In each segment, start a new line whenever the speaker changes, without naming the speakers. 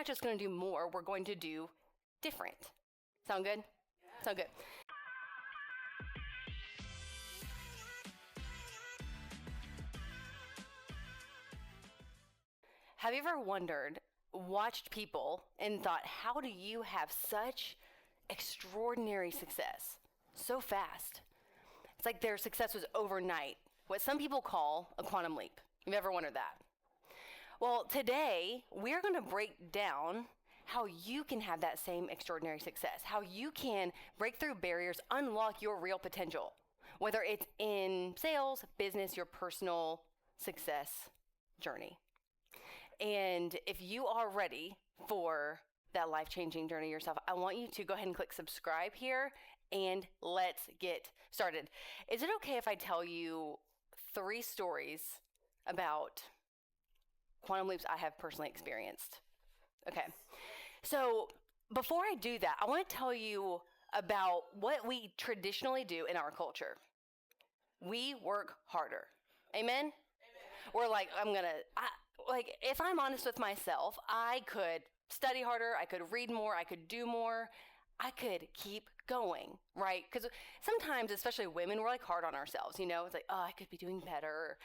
not just going to do more, we're going to do different. Sound good? Yeah. Sound good. Have you ever watched people and thought, how do you have such extraordinary success so fast? It's like their success was overnight, what some people call a quantum leap. You've ever wondered that? Well, today we're going to break down how you can have that same extraordinary success, how you can break through barriers, unlock your real potential, whether it's in sales, business, your personal success journey. And if you are ready for that life-changing journey yourself, I want you to go ahead and click subscribe here, and let's get started. Is it okay if I tell you 3 stories about quantum leaps I have personally experienced? Okay. So before I do that, I want to tell you about what we traditionally do in our culture. We work harder. Amen? We're like, if I'm honest with myself, I could study harder, I could read more, I could do more, I could keep going, right? Because sometimes, especially women, we're like hard on ourselves, you know? It's like, oh, I could be doing better,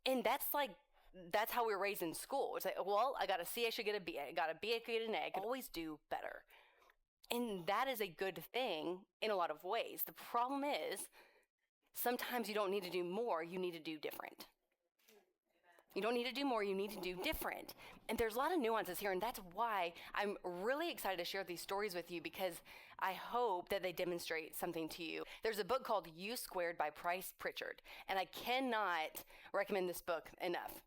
And that's how we were raised in school. It's like, well, I got a C, I should get a B. I got a B, I could get an A. I could always do better. And that is a good thing in a lot of ways. The problem is, sometimes you don't need to do more, you need to do different. You don't need to do more, you need to do different. And there's a lot of nuances here, and that's why I'm really excited to share these stories with you, because I hope that they demonstrate something to you. There's a book called U Squared by Bryce Pritchard, and I cannot recommend this book enough.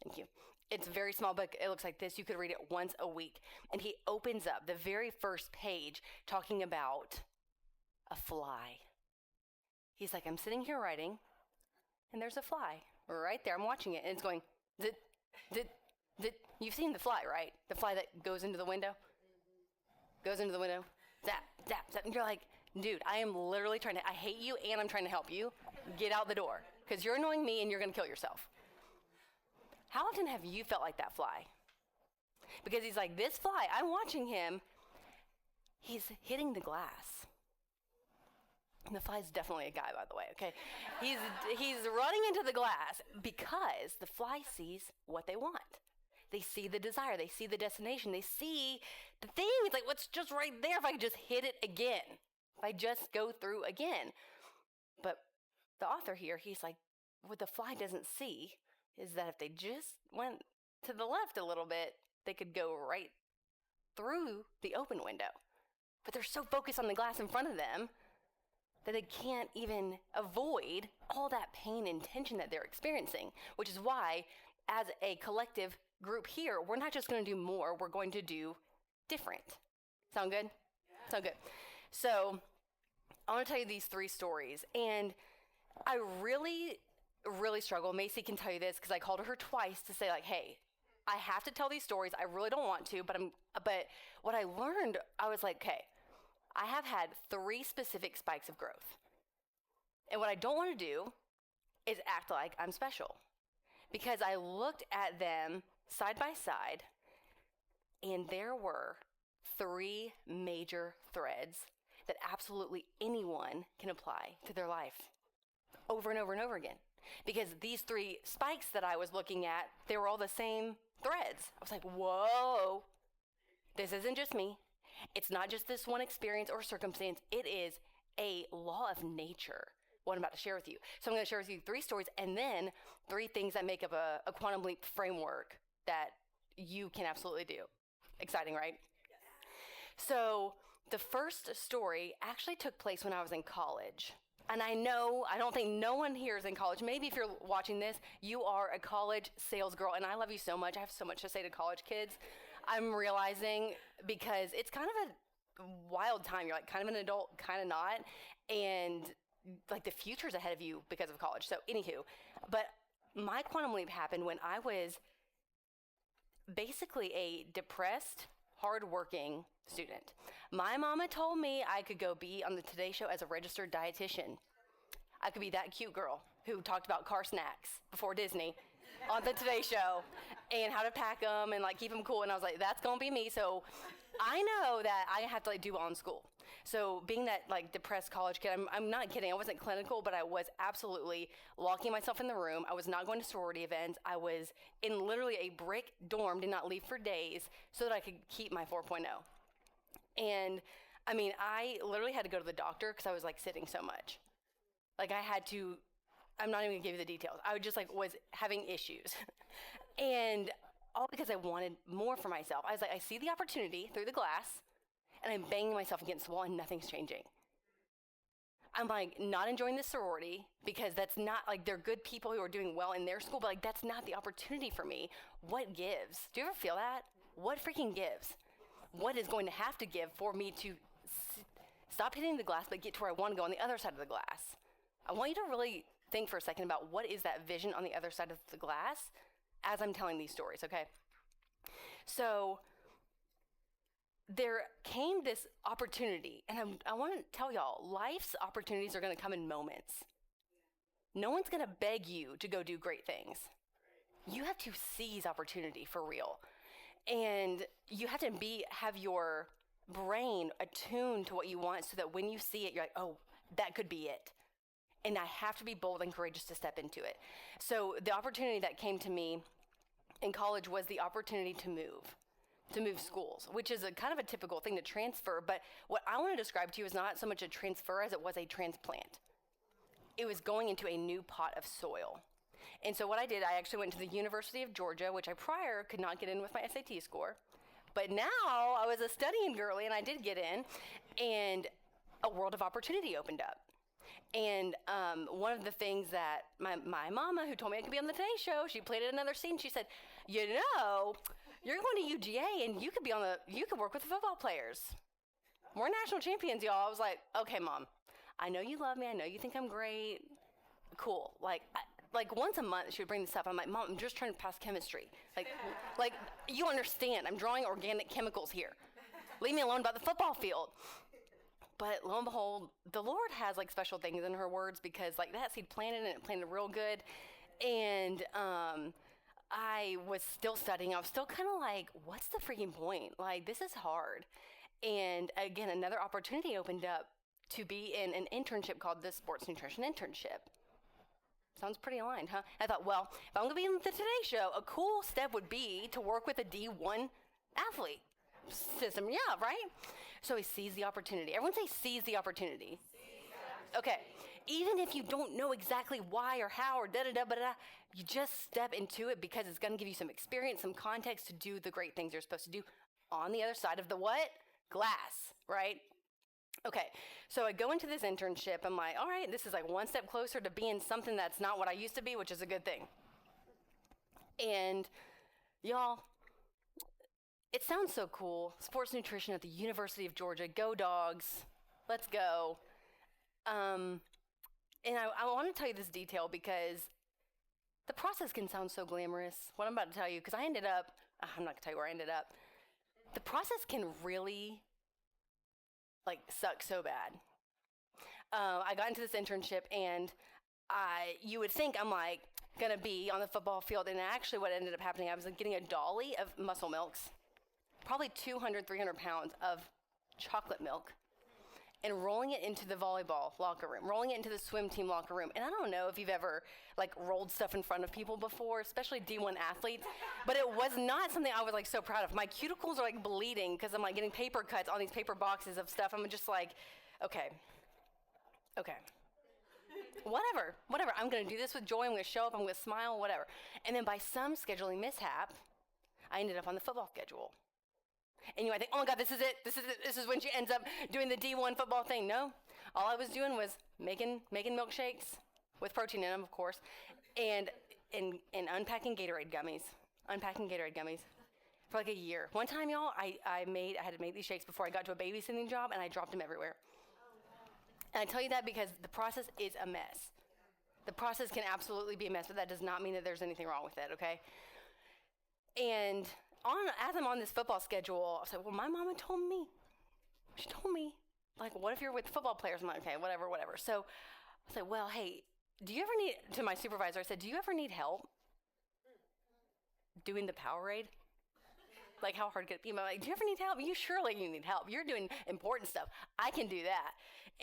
Thank you. It's a very small book. It looks like this. You could read it once a week. And he opens up the very first page talking about a fly. He's like, I'm sitting here writing, and there's a fly right there. I'm watching it, and it's going, you've seen the fly, right? The fly that goes into the window? Goes into the window. Zap, zap, zap. And you're like, dude, I am literally I hate you, and I'm trying to help you. Get out the door, because you're annoying me, and you're going to kill yourself. How often have you felt like that fly? Because he's like, this fly, I'm watching him. He's hitting the glass. And the fly's definitely a guy, by the way, okay? He's running into the glass because the fly sees what they want. They see the desire. They see the destination. They see the thing. It's like, what's just right there if I could just hit it again? If I just go through again. But the author here, he's like, what the fly doesn't see is that if they just went to the left a little bit, they could go right through the open window. But they're so focused on the glass in front of them that they can't even avoid all that pain and tension that they're experiencing, which is why, as a collective group here, we're not just going to do more, we're going to do different. Sound good? Yeah. Sound good. So I want to tell you these 3 stories, and I really struggle. Macy can tell you this, because I called her twice to say, like, hey, I have to tell these stories. I really don't want to, but what I learned, I was like, okay, I have had 3 specific spikes of growth. And what I don't want to do is act like I'm special, because I looked at them side by side, and there were 3 major threads that absolutely anyone can apply to their life over and over and over again. Because these 3 spikes that I was looking at, they were all the same threads. I was like, whoa, this isn't just me. It's not just this one experience or circumstance. It is a law of nature, what I'm about to share with you. So I'm going to share with you 3 stories, and then 3 things that make up a quantum leap framework that you can absolutely do. Exciting, right? Yes. So the first story actually took place when I was in college. And I don't think no one here is in college. Maybe if you're watching this, you are a college sales girl, and I love you so much. I have so much to say to college kids. I'm realizing, because it's kind of a wild time. You're like kind of an adult, kind of not. And like the future's ahead of you because of college. So anywho, but my quantum leap happened when I was basically a depressed, hardworking student. My mama told me I could go be on the Today Show as a registered dietitian. I could be that cute girl who talked about car snacks before Disney. on the Today Show and how to pack them and like keep them cool. And I was like, that's gonna be me. So I know that I have to like do well in school. So being that like depressed college kid, I'm not kidding. I wasn't clinical, but I was absolutely locking myself in the room. I was not going to sorority events. I was in literally a brick dorm, did not leave for days so that I could keep my 4.0. And I mean, I literally had to go to the doctor because I was like sitting so much. Like I had to, I'm not even gonna give you the details. I was just like was having issues. And all because I wanted more for myself. I was like, I see the opportunity through the glass and I'm banging myself against the wall and nothing's changing. I'm like not enjoying the sorority because that's not like they're good people who are doing well in their school, but like that's not the opportunity for me. What gives? Do you ever feel that? What freaking gives? What is going to have to give for me to stop hitting the glass but get to where I want to go on the other side of the glass? I want you to really think for a second about what is that vision on the other side of the glass as I'm telling these stories, okay? So there came this opportunity, and I want to tell y'all, life's opportunities are going to come in moments. No one's going to beg you to go do great things. You have to seize opportunity for real. And you have to have your brain attuned to what you want so that when you see it, you're like, oh, that could be it. And I have to be bold and courageous to step into it. So the opportunity that came to me in college was the opportunity to move schools, which is a kind of a typical thing to transfer. But what I want to describe to you is not so much a transfer as it was a transplant. It was going into a new pot of soil. And so what I did, I actually went to the University of Georgia, which I prior could not get in with my SAT score. But now I was a studying girly and I did get in, and a world of opportunity opened up. And one of the things that my mama, who told me I could be on the Today Show, she played at another scene. She said, you know, you're going to UGA and you could work with the football players. We're national champions, y'all. I was like, okay, Mom, I know you love me. I know you think I'm great. Cool. Like once a month she would bring this up. I'm like, Mom, I'm just trying to pass chemistry. Like you understand, I'm drawing organic chemicals here. Leave me alone about the football field. But lo and behold, the Lord has like special things in her words, because like that seed planted and it planted real good. And I was still studying. I was still kind of like, what's the freaking point? Like, this is hard. And again, another opportunity opened up to be in an internship called the Sports Nutrition Internship. Sounds pretty aligned, huh? I thought, well, if I'm going to be in the Today Show, a cool step would be to work with a D1 athlete system. Yeah, right? So he seized the opportunity. Everyone say seize the opportunity. Okay. Even if you don't know exactly why or how or da-da-da-ba-da, you just step into it because it's going to give you some experience, some context to do the great things you're supposed to do on the other side of the what? Glass, right? Okay, so I go into this internship. I'm like, all right, this is like one step closer to being something that's not what I used to be, which is a good thing. And y'all, it sounds so cool. Sports nutrition at the University of Georgia. Go Dogs. Let's go. And I want to tell you this detail because the process can sound so glamorous. What I'm about to tell you, because I'm not going to tell you where I ended up. The process can really suck so bad. I got into this internship and you would think I'm like going to be on the football field. And actually what ended up happening, I was getting a dolly of muscle milks, probably 200, 300 pounds of chocolate milk, and rolling it into the volleyball locker room, rolling it into the swim team locker room. And I don't know if you've ever rolled stuff in front of people before, especially D1 athletes, but it was not something I was so proud of. My cuticles are bleeding because I'm getting paper cuts on these paper boxes of stuff. I'm just okay. Whatever. I'm going to do this with joy. I'm going to show up. I'm going to smile, whatever. And then by some scheduling mishap, I ended up on the football schedule. And you might think, oh my God, this is it. This is when she ends up doing the D1 football thing. No, all I was doing was making milkshakes with protein in them, of course, and unpacking Gatorade gummies for a year. One time, y'all, I had to make these shakes before I got to a babysitting job, and I dropped them everywhere. And I tell you that because the process is a mess. The process can absolutely be a mess, but that does not mean that there's anything wrong with it, okay? And as I'm on this football schedule, I was like, well, my mama told me. She told me, what if you're with football players? I'm like, okay, whatever. So I was like, well, hey, do you ever need, to my supervisor, I said, do you ever need help? doing the Powerade. Like, how hard could it be? I'm like, do you ever need help? Surely you need help. You're doing important stuff. I can do that.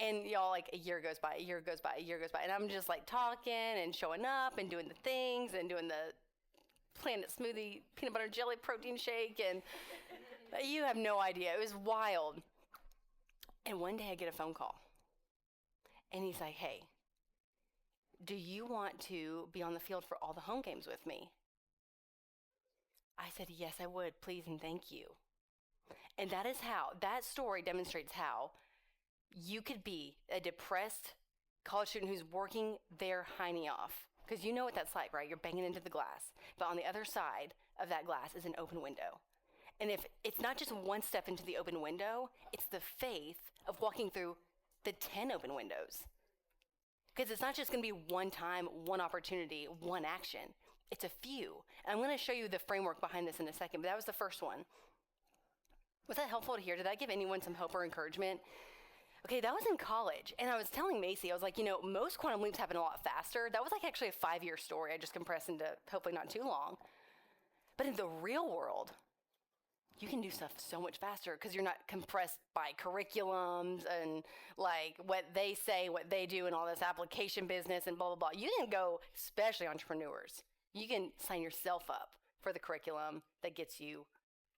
And y'all, like, a year goes by, and I'm just like talking and showing up and doing the things and doing the Planet Smoothie, peanut butter jelly protein shake, and you have no idea. It was wild. And one day I get a phone call, and he's like, hey, do you want to be on the field for all the home games with me? I said, yes, I would, please and thank you. And that story demonstrates how you could be a depressed college student who's working their hiney off. Because you know what that's like, right? You're banging into the glass. But on the other side of that glass is an open window. And if it's not just one step into the open window, it's the faith of walking through the 10 open windows. Because it's not just going to be one time, one opportunity, one action. It's a few. And I'm going to show you the framework behind this in a second, but that was the first one. Was that helpful to hear? Did that give anyone some hope or encouragement? Okay, that was in college. And I was telling Macy, I was like, most quantum leaps happen a lot faster. That was like actually a 5-year story I just compressed into hopefully not too long. But in the real world, you can do stuff so much faster because you're not compressed by curriculums and like what they say, what they do, and all this application business and blah, blah, blah. You can go, especially entrepreneurs, you can sign yourself up for the curriculum that gets you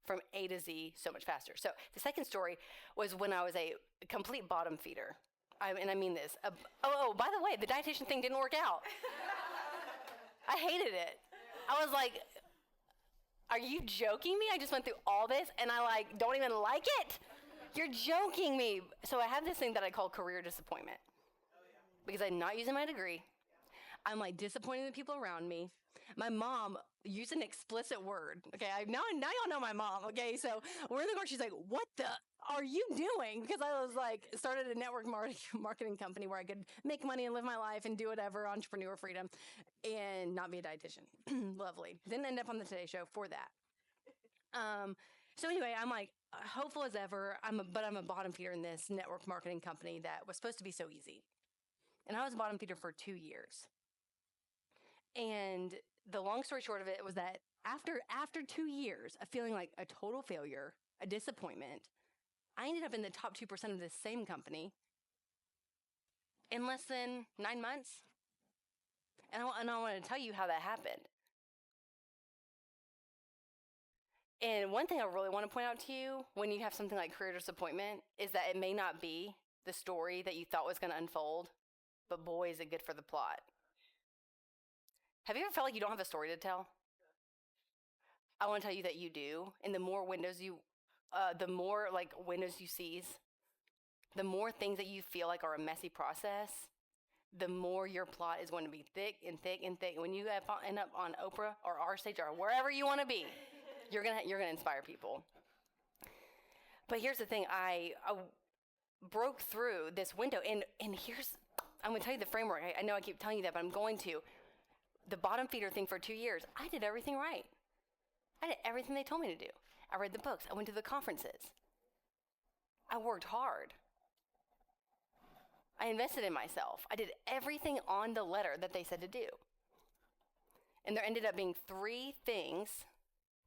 from A to Z so much faster. So the second story was when I was a complete bottom feeder. And I mean this. By the way, the dietitian thing didn't work out. I hated it. I was like, are you joking me? I just went through all this and I don't even like it. You're joking me. So I have this thing that I call career disappointment. Because I'm not using my degree. I'm disappointing the people around me. My mom used an explicit word. Okay, now y'all know my mom. Okay, so we're in the car. She's like, "What the are you doing?" Because I was started a network marketing company where I could make money and live my life and do whatever, entrepreneur freedom, and not be a dietitian. Lovely. Didn't end up on the Today Show for that. So anyway, I'm hopeful as ever. But I'm a bottom feeder in this network marketing company that was supposed to be so easy, and I was a bottom feeder for 2 years. And the long story short of it was that after 2 years of feeling like a total failure, a disappointment, I ended up in the top 2% of this same company in less than 9 months. And I want to tell you how that happened. And one thing I really want to point out to you when you have something like career disappointment is that it may not be the story that you thought was going to unfold, but boy, is it good for the plot. Have you ever felt like you don't have a story to tell? I want to tell you that you do. And the more windows you seize, the more things that you feel like are a messy process, the more your plot is going to be thick and thick and thick. When you end up on Oprah or our stage or wherever you want to be, you're gonna inspire people. But here's the thing: I broke through this window, and I'm gonna tell you the framework. I know I keep telling you that, but I'm going to. The bottom feeder thing for 2 years, I did everything right. I did everything they told me to do. I read the books. I went to the conferences. I worked hard. I invested in myself. I did everything on the letter that they said to do. And there ended up being 3 things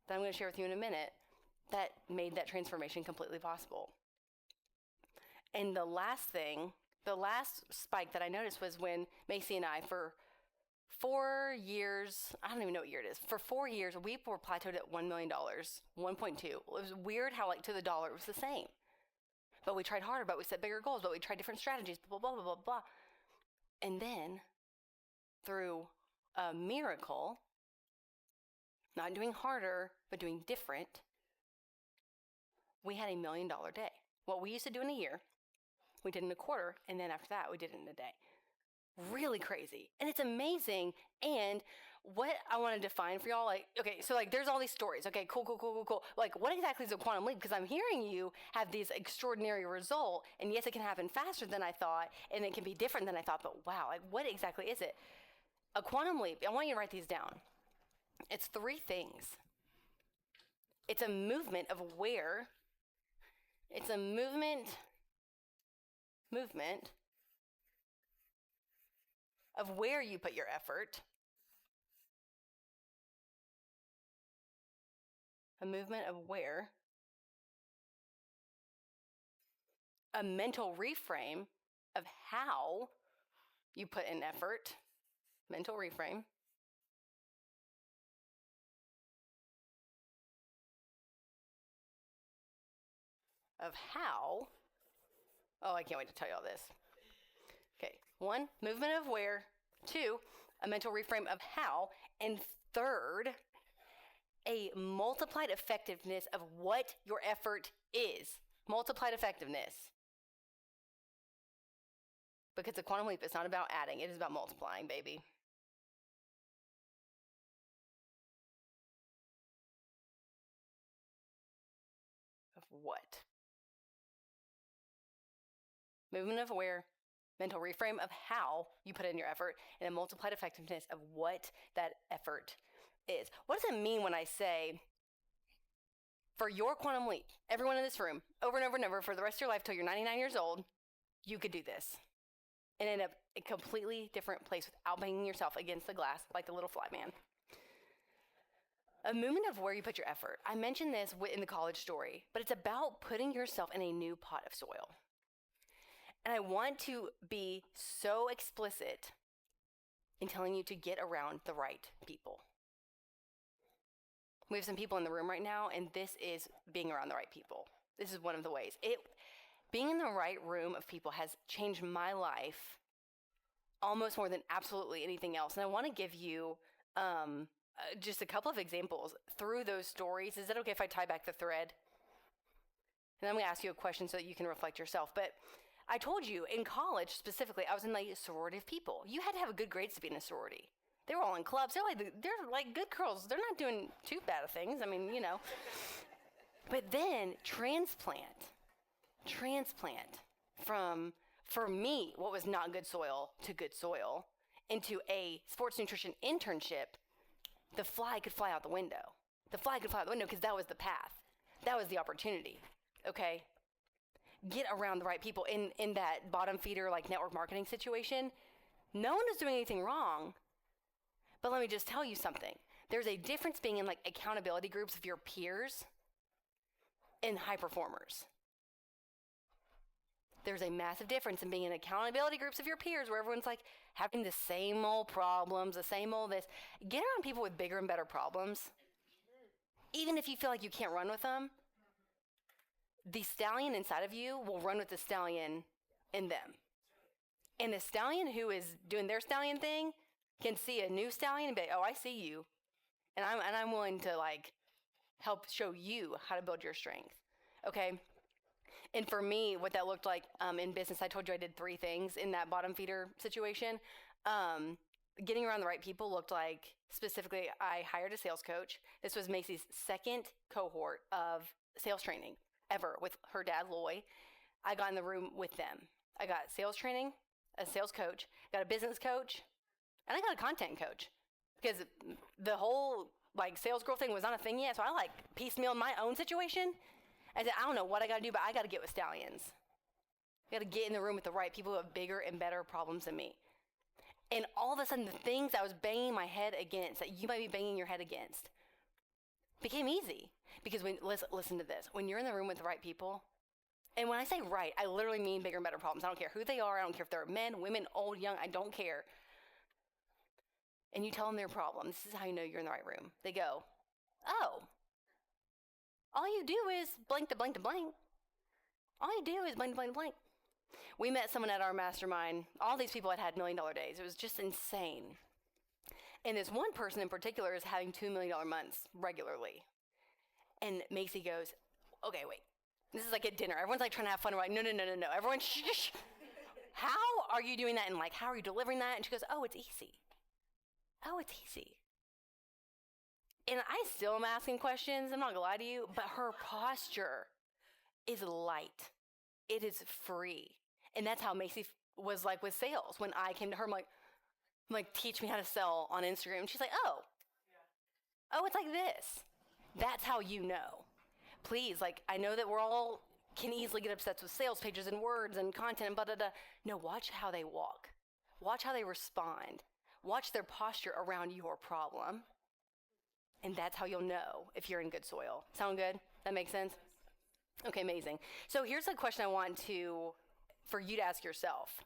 that I'm going to share with you in a minute that made that transformation completely possible. And the last spike that I noticed was when Macy and I, for 4 years, I don't even know what year it is. For 4 years, we were plateaued at $1 million, 1.2. It was weird how to the dollar it was the same. But we tried harder, but we set bigger goals, but we tried different strategies, blah, blah, blah, blah, blah. And then through a miracle, not doing harder, but doing different, we had $1 million day. What we used to do in a year, we did in a quarter, and then after that, we did it in a day. Really crazy. And it's amazing. And what I want to define for y'all, there's all these stories. Okay, cool. What exactly is a quantum leap? Because I'm hearing you have these extraordinary result. And yes, it can happen faster than I thought. And it can be different than I thought. But wow, what exactly is it? A quantum leap, I want you to write these down. It's 3 things. It's a movement of where. It's a movement of where you put your effort A movement of where? A mental reframe of how you put in effort. Mental reframe. Of how. Oh, I can't wait to tell you all this. Okay, 1, movement of where. 2, a mental reframe of how. And 3rd, a multiplied effectiveness of what your effort is. Multiplied effectiveness. Because the quantum leap is not about adding, it is about multiplying, baby. Of what? Movement of where, mental reframe of how you put in your effort, and a multiplied effectiveness of what that effort is. What does it mean when I say, for your quantum leap, everyone in this room, over and over and over, for the rest of your life till you're 99 years old, you could do this and end up a completely different place without banging yourself against the glass like the little fly man. A movement of where you put your effort. I mentioned this in the college story, but it's about putting yourself in a new pot of soil. And I want to be so explicit in telling you to get around the right people. We have some people in the room right now, and this is being around the right people. This is one of the ways. Being in the right room of people has changed my life almost more than absolutely anything else. And I want to give you just a couple of examples through those stories. Is it okay if I tie back the thread? And I'm going to ask you a question so that you can reflect yourself. But I told you, in college specifically, I was in like a sorority of people. You had to have a good grades to be in a sorority. They were all in clubs. They're like good girls. They're not doing too bad of things. I mean, you know. But then transplant from, for me, what was not good soil to good soil into a sports nutrition internship. The fly could fly out the window. The fly could fly out the window because that was the path. That was the opportunity. Okay? Get around the right people. In that bottom feeder like network marketing situation, no one is doing anything wrong. But let me just tell you something. There's a difference being in like accountability groups of your peers and high performers. There's a massive difference in being in accountability groups of your peers where everyone's like having the same old problems, the same old this. Get around people with bigger and better problems. Even if you feel like you can't run with them, the stallion inside of you will run with the stallion in them. And the stallion who is doing their stallion thing can see a new stallion and be, oh, I see you. And I'm willing to like help show you how to build your strength. Okay? And for me, what that looked like in business, I told you I did 3 things in that bottom feeder situation. Getting around the right people looked like, specifically, I hired a sales coach. This was Macy's 2nd cohort of sales training ever with her dad, Loy. I got in the room with them. I got sales training, a sales coach, got a business coach, and I got a content coach. Because the whole like sales girl thing was not a thing yet, so I like piecemealed my own situation. I said, I don't know what I got to do, but I got to get with stallions. I got to get in the room with the right people who have bigger and better problems than me. And all of a sudden, the things I was banging my head against, that you might be banging your head against, became easy. Because listen to this. When you're in the room with the right people, and when I say right, I literally mean bigger and better problems. I don't care who they are. I don't care if they're men, women, old, young. I don't care. And you tell them their problem. This is how you know you're in the right room. They go, oh. All you do is blank to blank to blank. All you do is blank to blank to blank. We met someone at our mastermind. All these people had $1 million days. It was just insane. And this one person in particular is having $2 million months regularly. And Macy goes, okay, wait. This is like at dinner. Everyone's like trying to have fun. We're like, no. Everyone, shh. How are you doing that? And like, how are you delivering that? And she goes, oh, it's easy. Oh, it's easy. And I still am asking questions, I'm not gonna lie to you, but her posture is light. It is free. And that's how Macy was like with sales. When I came to her, I'm like, teach me how to sell on Instagram. And she's like, oh, it's like this. That's how you know. Please, like, I know that we're all can easily get obsessed with sales pages and words and content and blah. No, watch how they walk. Watch how they respond. Watch their posture around your problem. And that's how you'll know if you're in good soil. Sound good? That makes sense? Okay, amazing. So here's a question I want for you to ask yourself.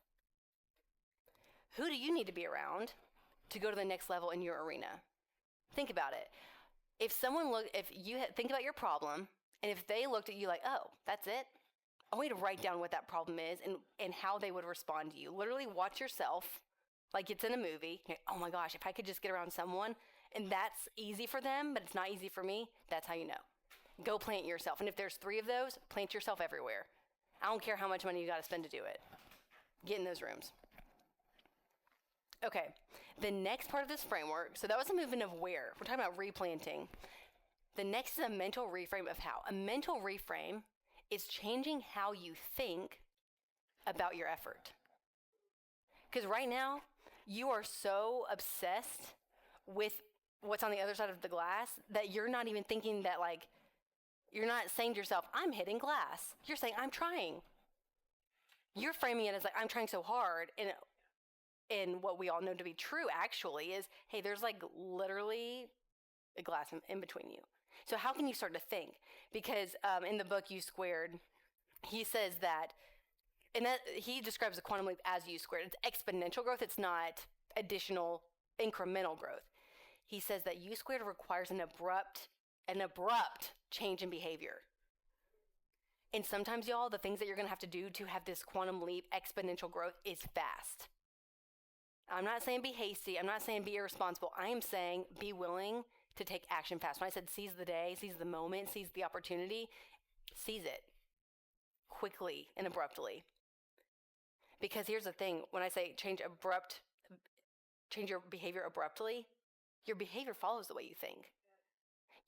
Who do you need to be around to go to the next level in your arena? Think about it. If you think about your problem, and if they looked at you like, oh, that's it, I want you to write down what that problem is and how they would respond to you. Literally watch yourself like it's in a movie. Oh my gosh, if I could just get around someone, and that's easy for them, but it's not easy for me, that's how you know. Go plant yourself. And if there's 3 of those, plant yourself everywhere. I don't care how much money you got to spend to do it. Get in those rooms. Okay, the next part of this framework, so that was a movement of where. We're talking about replanting. The next is a mental reframe of how. A mental reframe is changing how you think about your effort. Because right now, you are so obsessed with what's on the other side of the glass that you're not even thinking that, like, you're not saying to yourself, I'm hitting glass. You're saying, I'm trying. You're framing it as like, I'm trying so hard. And what we all know to be true, actually, is, hey, there's like literally a glass in between you. So how can you start to think? Because in the book, U Squared, he says that, he describes the quantum leap as U Squared. It's exponential growth. It's not additional incremental growth. He says that U Squared requires an abrupt change in behavior. And sometimes, y'all, the things that you're going to have to do to have this quantum leap exponential growth is fast. I'm not saying be hasty. I'm not saying be irresponsible. I am saying be willing to take action fast. When I said seize the day, seize the moment, seize the opportunity, seize it quickly and abruptly. Because here's the thing, when I say change your behavior abruptly, your behavior follows the way you think.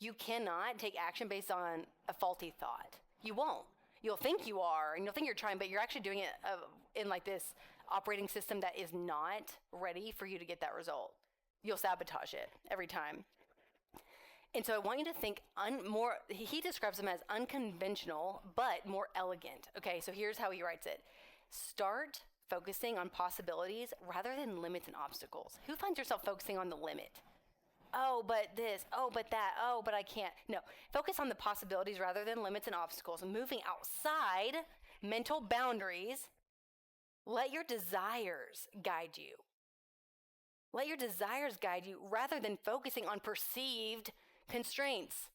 You cannot take action based on a faulty thought. You won't. You'll think you are, and you'll think you're trying, but you're actually doing it in like this operating system that is not ready for you to get that result. You'll sabotage it every time. And so I want you to think he describes them as unconventional, but more elegant. Okay, so here's how he writes it. Start focusing on possibilities rather than limits and obstacles. Who finds yourself focusing on the limit? Oh, but this, oh, but that, oh, but I can't. No, focus on the possibilities rather than limits and obstacles. Moving outside mental boundaries, let your desires guide you. Let your desires guide you rather than focusing on perceived constraints.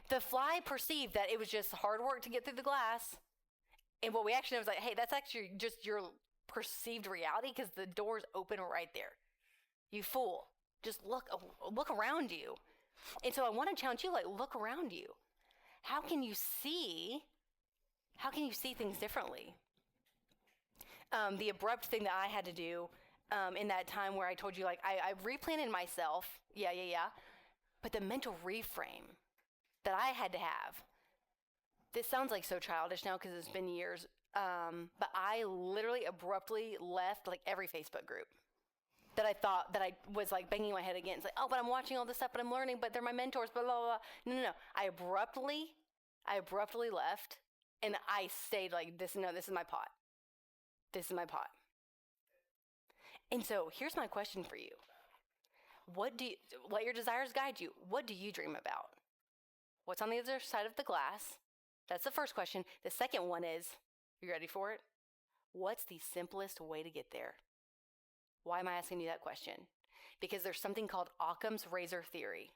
The fly perceived that it was just hard work to get through the glass. And what we actually know was like, hey, that's actually just your perceived reality because the door's open right there. You fool. Just look around you. And so I want to challenge you, like, look around you. How can you see things differently? The abrupt thing that I had to do in that time where I told you, like, I replanted myself. Yeah. But the mental reframe that I had to have, this sounds like so childish now because it's been years, but I literally abruptly left, like, every Facebook group that I thought that I was like banging my head against. Like, oh, but I'm watching all this stuff, but I'm learning, but they're my mentors, blah, blah, blah. No. I abruptly left, and I stayed like this. No, this is my pot. This is my pot. And so here's my question for you. Let your desires guide you. What do you dream about? What's on the other side of the glass? That's the first question. The second one is, you ready for it? What's the simplest way to get there? Why am I asking you that question? Because there's something called Occam's razor theory.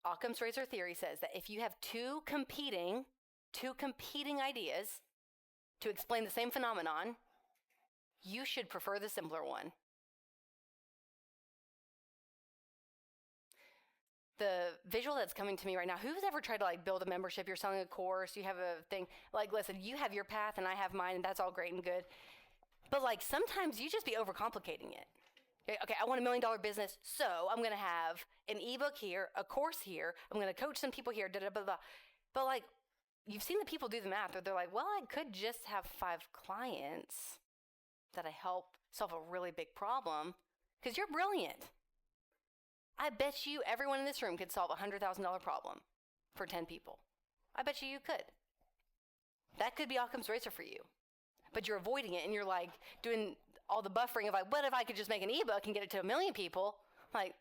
Occam's razor theory says that if you have two competing ideas to explain the same phenomenon, you should prefer the simpler one. The visual that's coming to me right now, who's ever tried to like build a membership? You're selling a course, you have a thing, like, listen, you have your path and I have mine, and that's all great and good. But like sometimes you just be overcomplicating it. Okay, I want $1 million business, so I'm going to have an ebook here, a course here, I'm going to coach some people here, blah, blah, blah. But like, you've seen the people do the math, or they're like, well, I could just have 5 clients that I help solve a really big problem, because you're brilliant. I bet you everyone in this room could solve a $100,000 problem for 10 people. I bet you could. That could be Occam's razor for you. But you're avoiding it, and you're like doing all the buffering of like, what if I could just make an ebook and get it to 1 million people? Like,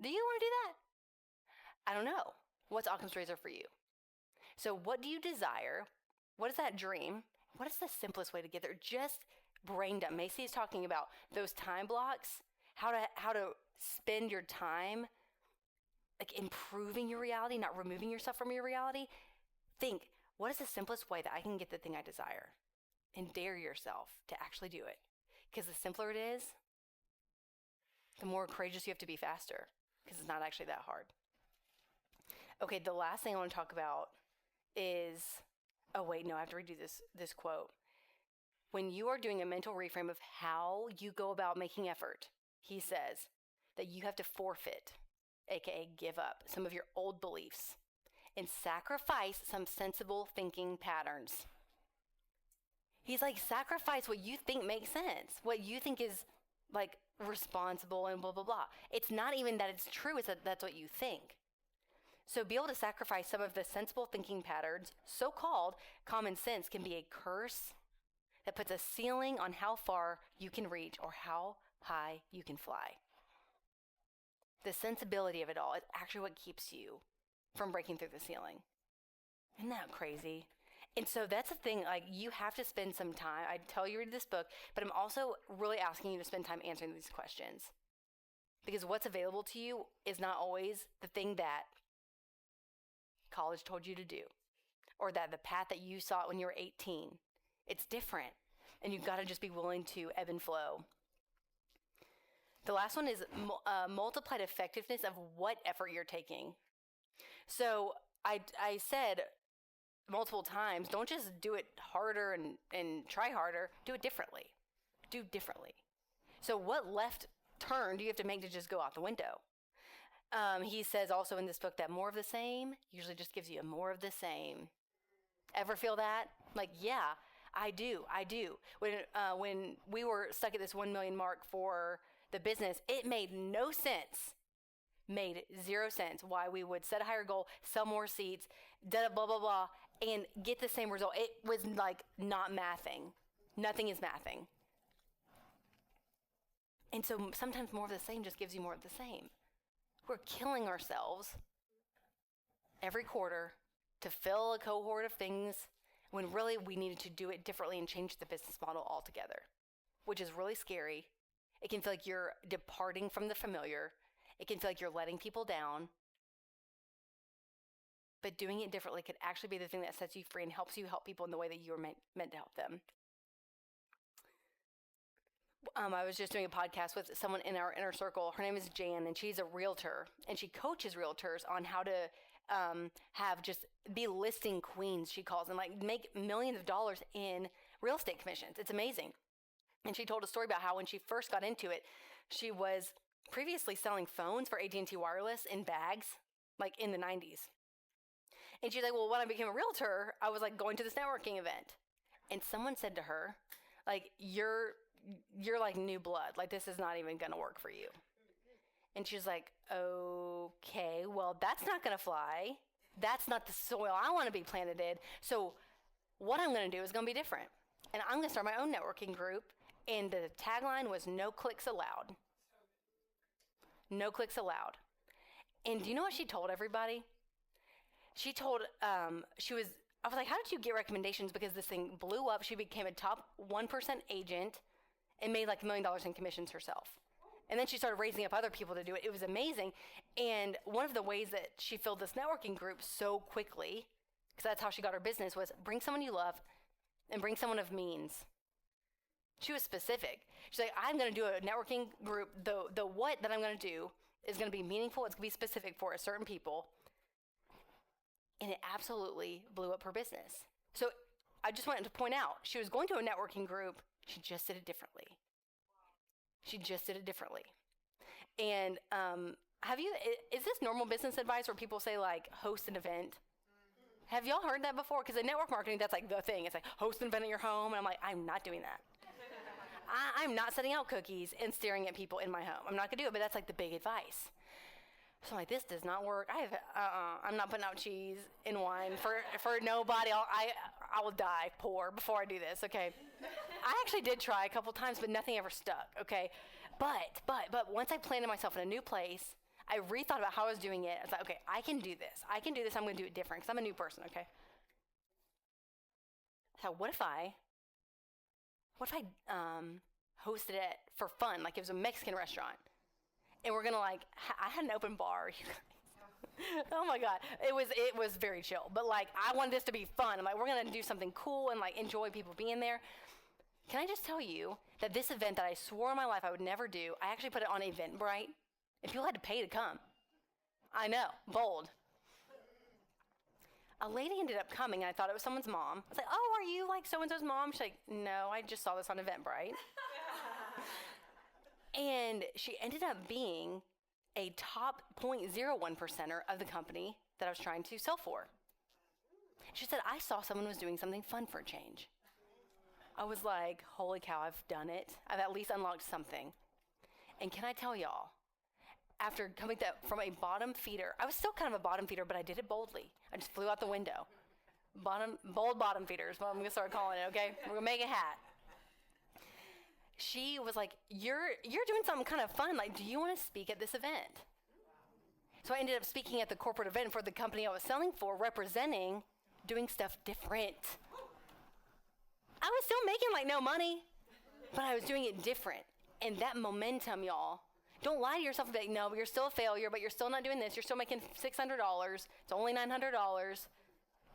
Do you want to do that? I don't know. What's Occam's razor for you? So what do you desire? What is that dream? What is the simplest way to get there? Just brain dump. Macy is talking about those time blocks, how to spend your time like improving your reality, not removing yourself from your reality. Think, what is the simplest way that I can get the thing I desire? And dare yourself to actually do it. Because the simpler it is, the more courageous you have to be faster. Because it's not actually that hard. Okay, the last thing I want to talk about is, oh wait, no, I have to redo this quote. When you are doing a mental reframe of how you go about making effort, he says that you have to forfeit, aka give up, some of your old beliefs and sacrifice some sensible thinking patterns. He's like, sacrifice what you think makes sense, what you think is like responsible and blah, blah, blah. It's not even that it's true, it's that that's what you think. So be able to sacrifice some of the sensible thinking patterns, so-called common sense, can be a curse that puts a ceiling on how far you can reach or how high you can fly. The sensibility of it all is actually what keeps you from breaking through the ceiling. Isn't that crazy? And so that's the thing, like you have to spend some time. I tell you read this book, but I'm also really asking you to spend time answering these questions. Because what's available to you is not always the thing that college told you to do, or that the path that you saw when you were 18. It's different, and you've got to just be willing to ebb and flow. The last one is multiplied effectiveness of what effort you're taking. So I said multiple times, don't just do it harder and try harder, do it differently. Do differently. So what left turn do you have to make to just go out the window? He says also in this book that more of the same usually just gives you a more of the same. Ever feel that? Like, yeah, I do. When we were stuck at this 1 million mark for the business, it made no sense. Made zero sense why we would set a higher goal, sell more seats, blah, blah, blah, and get the same result. It was like not mathing. Nothing is mathing. And so sometimes more of the same just gives you more of the same. We're killing ourselves every quarter to fill a cohort of things when really we needed to do it differently and change the business model altogether, which is really scary. It can feel like you're departing from the familiar. It can feel like you're letting people down. But doing it differently could actually be the thing that sets you free and helps you help people in the way that you were meant to help them. I was just doing a podcast with someone in our inner circle. Her name is Jan, and she's a realtor, and she coaches realtors on how to be listing queens, she calls them, like make millions of dollars in real estate commissions. It's amazing. And she told a story about how when she first got into it, she was previously selling phones for AT&T Wireless in bags, like in the 90s. And she's like, well, when I became a realtor, I was like going to this networking event. And someone said to her, like, you're like new blood. Like, this is not even going to work for you. And she's like, okay, well, that's not going to fly. That's not the soil I want to be planted in. So what I'm going to do is going to be different. And I'm going to start my own networking group. And the tagline was no clicks allowed. No clicks allowed. And do you know what she told everybody? She told, I was like, how did you get recommendations? Because this thing blew up. She became a top 1% agent and made like $1 million in commissions herself. And then she started raising up other people to do it. It was amazing. And one of the ways that she filled this networking group so quickly, because that's how she got her business, was bring someone you love and bring someone of means. She was specific. She's like, I'm going to do a networking group. The what that I'm going to do is going to be meaningful. It's going to be specific for a certain people. And it absolutely blew up her business. So I just wanted to point out, she was going to a networking group. She just did it differently. And is this normal business advice where people say like host an event? Have y'all heard that before? Because in network marketing, that's like the thing. It's like host an event at your home. And I'm like, I'm not doing that. I'm not setting out cookies and staring at people in my home. I'm not going to do it, but that's like the big advice. So I'm like, this does not work. I'm not putting out cheese in wine for nobody. I will die poor before I do this, okay? I actually did try a couple times, but nothing ever stuck, okay? But once I planted myself in a new place, I rethought about how I was doing it. I was like, okay, I can do this. I'm going to do it different because I'm a new person, okay? So what if I hosted it for fun, like it was a Mexican restaurant, and we're gonna like, I had an open bar, you guys. Oh my God, it was very chill, but like I wanted this to be fun. I'm like, we're gonna do something cool and like enjoy people being there. Can I just tell you that this event that I swore in my life I would never do, I actually put it on Eventbrite, and people had to pay to come. I know, bold. A lady ended up coming, and I thought it was someone's mom. I was like, oh, are you like so-and-so's mom? She's like, no, I just saw this on Eventbrite. And she ended up being a top 0.01%er of the company that I was trying to sell for. She said, I saw someone was doing something fun for a change. I was like, holy cow, I've done it. I've at least unlocked something. And can I tell y'all, after coming from a bottom feeder, I was still kind of a bottom feeder, but I did it boldly. I just flew out the window. Bold bottom feeder is what I'm going to start calling it, okay? We're going to make a hat. She was like, you're doing something kind of fun. Like, do you want to speak at this event? So I ended up speaking at the corporate event for the company I was selling for, representing doing stuff different. I was still making like no money, but I was doing it different. And that momentum, y'all, don't lie to yourself and be like, no, you're still a failure, but you're still not doing this. You're still making $600. It's only $900.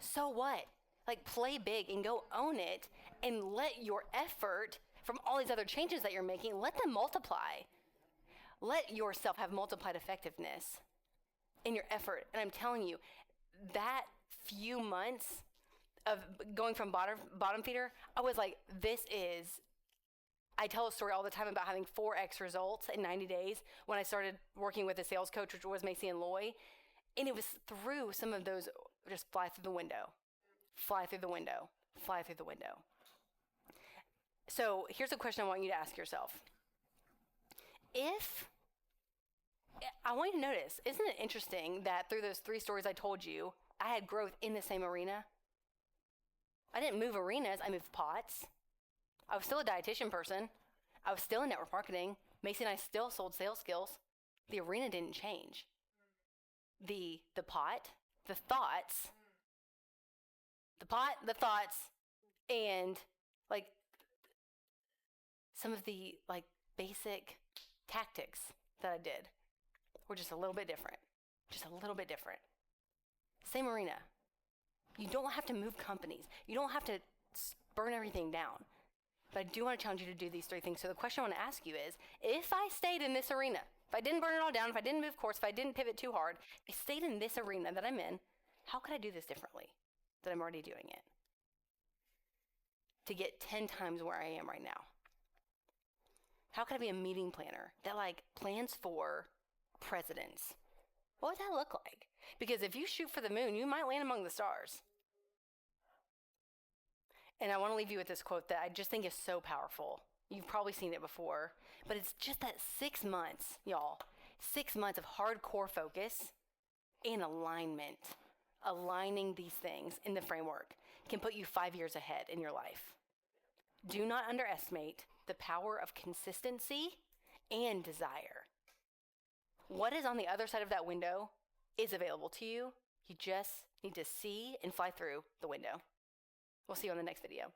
So what? Like, play big and go own it, and let your effort from all these other changes that you're making, let them multiply. Let yourself have multiplied effectiveness in your effort. And I'm telling you, that few months of going from bottom feeder, I was like, I tell a story all the time about having 4x results in 90 days when I started working with a sales coach, which was Macy and Loy. And it was through some of those, just fly through the window, fly through the window, fly through the window. So here's a question I want you to ask yourself. I want you to notice, isn't it interesting that through those 3 stories I told you, I had growth in the same arena? I didn't move arenas, I moved pots. I was still a dietitian person. I was still in network marketing. Macy and I still sold SalesGirls. The arena didn't change. The pot, the thoughts, and like some of the like basic tactics that I did were just a little bit different. Same arena. You don't have to move companies. You don't have to burn everything down. But I do want to challenge you to do these 3 things. So the question I want to ask you is, if I stayed in this arena, if I didn't burn it all down, if I didn't move course, if I didn't pivot too hard, I stayed in this arena that I'm in, how could I do this differently than I'm already doing it? To get 10 times where I am right now. How could I be a meeting planner that like plans for presidents? What would that look like? Because if you shoot for the moon, you might land among the stars. And I want to leave you with this quote that I just think is so powerful. You've probably seen it before, but it's just that 6 months, y'all, 6 months of hardcore focus and alignment, aligning these things in the framework can put you 5 years ahead in your life. Do not underestimate the power of consistency and desire. What is on the other side of that window is available to you. You just need to see and fly through the window. We'll see you on the next video.